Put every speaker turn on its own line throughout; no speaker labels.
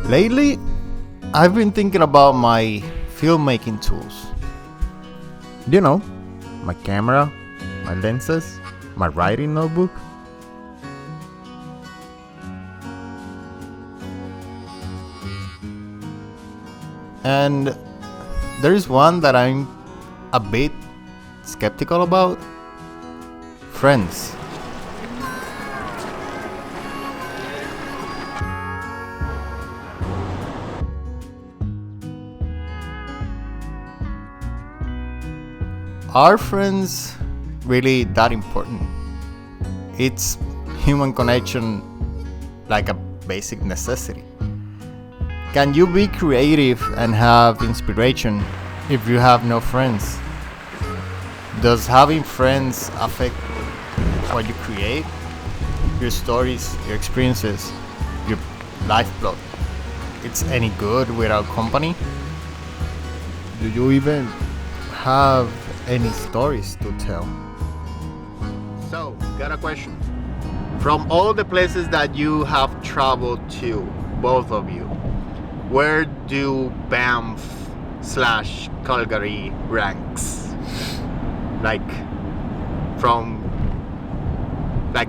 Lately, I've been thinking about my filmmaking tools. You know, my camera, my lenses, my writing notebook. And there is one that I'm a bit skeptical about. Friends. Are friends really that important? It's human connection like a basic necessity. Can you be creative and have inspiration if you have no friends? Does having friends affect what you create? Your stories, your experiences, your lifeblood? It's any good without company? Do you even have any stories to tell? So, got a question. From all the places that you have traveled to, both of you, where do Banff/Calgary ranks? Like, from like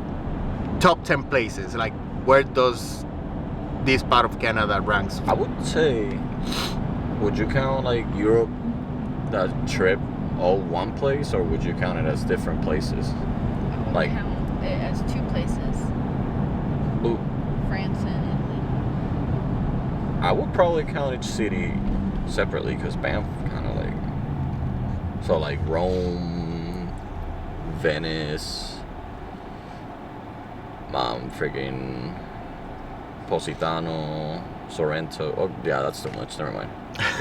top 10 places, like where does this part of Canada ranks?
I would say, would you count like Europe, that trip, all one place, or would you count it as different places?
I would
Like,
count it as two places.
ooh,
France and Italy.
I would probably count each city separately because Banff kind of like, so like Rome, Venice, friggin' Positano, Sorrento. Oh yeah, that's too much. Never mind.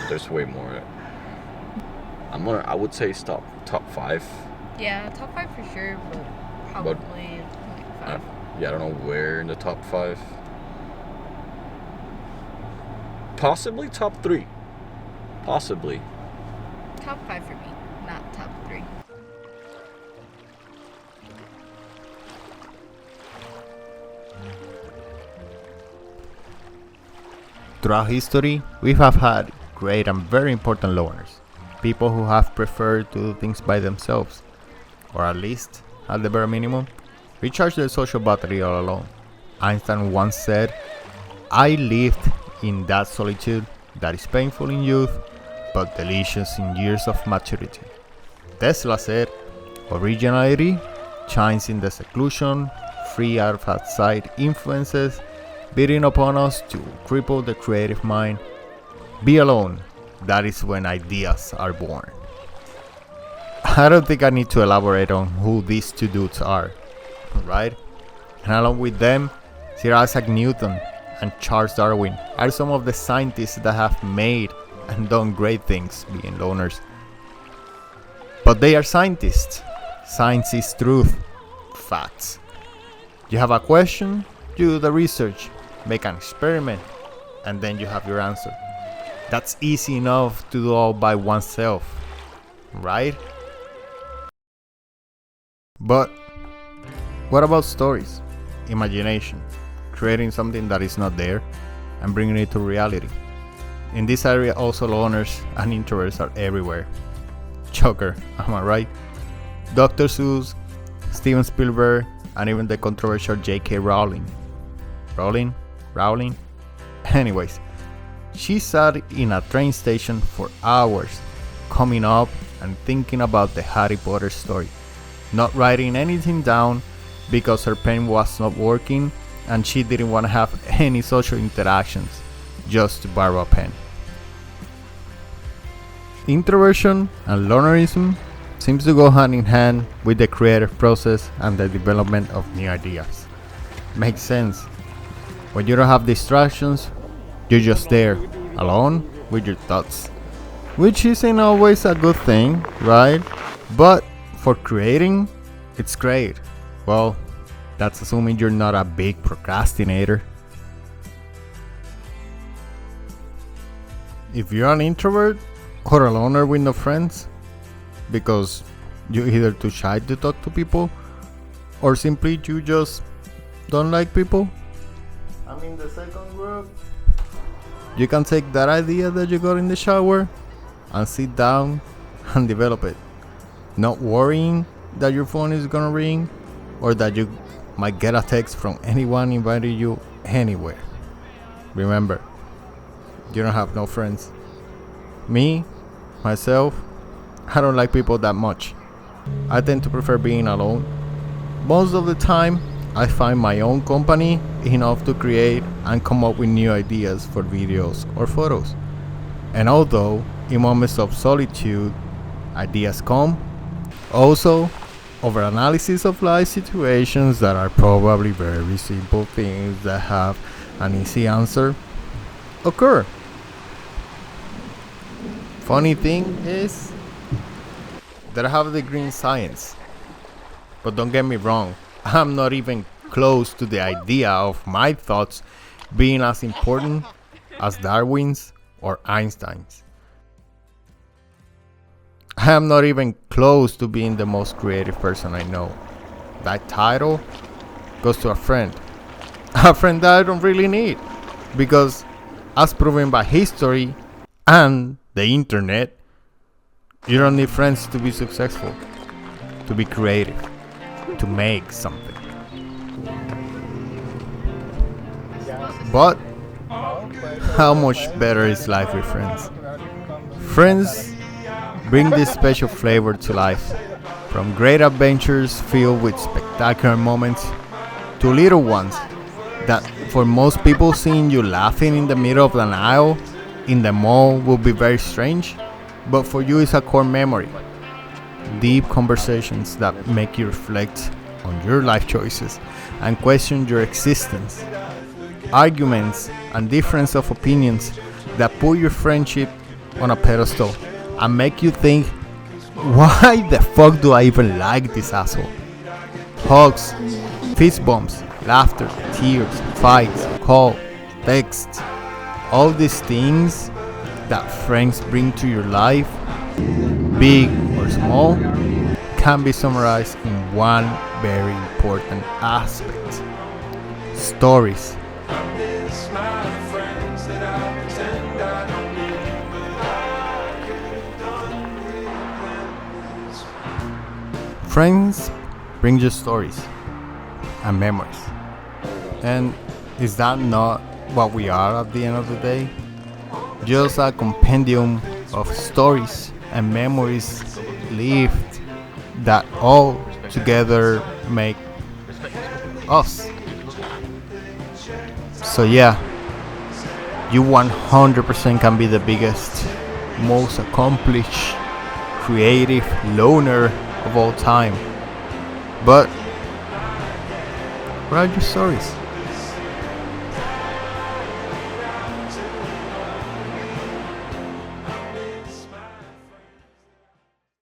There's way more. I would say top 5.
Yeah, top 5 for sure, but probably like 5.
Yeah, I don't know where in the top 5. Possibly top 3. Possibly.
Top 5 for me, not top 3.
Throughout history, we have had great and very important learners. People who have preferred to do things by themselves, or at least, at the bare minimum, recharge their social battery all alone. Einstein once said, "I lived in that solitude that is painful in youth, but delicious in years of maturity." Tesla said, "Originality shines in the seclusion, free of outside influences, beating upon us to cripple the creative mind. Be alone. That is when ideas are born." I don't think I need to elaborate on who these two dudes are, right? And along with them, Sir Isaac Newton and Charles Darwin are some of the scientists that have made and done great things being loners. But they are scientists. Science is truth. Facts. You have a question, you do the research, make an experiment, and then you have your answer. That's easy enough to do all by oneself, right? But what about stories, imagination, creating something that is not there and bringing it to reality? In this area also loners and introverts are everywhere. Joker, am I right? Dr. Seuss, Steven Spielberg, and even the controversial J.K. Rowling. Rowling? Anyways, she sat in a train station for hours, coming up and thinking about the Harry Potter story, not writing anything down because her pen was not working and she didn't want to have any social interactions, just to borrow a pen. Introversion and lonerism seems to go hand in hand with the creative process and the development of new ideas. Makes sense. When you don't have distractions, you're just there, alone with your thoughts. Which isn't always a good thing, right? But for creating, it's great. Well, that's assuming you're not a big procrastinator. If you're an introvert or a loner with no friends, because you're either too shy to talk to people or simply you just don't like people, I'm in the second group. You can take that idea that you got in the shower and sit down and develop it. Not worrying that your phone is gonna ring or that you might get a text from anyone inviting you anywhere. Remember, you don't have no friends. Me, myself, I don't like people that much. I tend to prefer being alone. Most of the time, I find my own company enough to create and come up with new ideas for videos or photos. And although in moments of solitude, ideas come, also overanalysis of life situations that are probably very simple things that have an easy answer occur. Funny thing is that I have a degree in science, but don't get me wrong, I'm not even close to the idea of my thoughts being as important as Darwin's or Einstein's. I am not even close to being the most creative person I know. That title goes to a friend that I don't really need, because as proven by history and the internet, you don't need friends to be successful, to be creative, to make something. But how much better is life with friends? Friends bring this special flavor to life, from great adventures filled with spectacular moments to little ones that for most people seeing you laughing in the middle of an aisle in the mall will be very strange, but for you it's a core memory. Deep conversations that make you reflect on your life choices and question your existence. Arguments and difference of opinions that put your friendship on a pedestal and make you think, why the fuck do I even like this asshole? Hugs, fist bumps, laughter, tears, fights, call, texts, all these things that friends bring to your life, big or small, can be summarized in one very important aspect: stories. Friends bring you stories and memories. And is that not what we are at the end of the day? Just a compendium of stories and memories lived that all together make us. So yeah, you 100% can be the biggest, most accomplished, creative loner of all time. But what are your stories?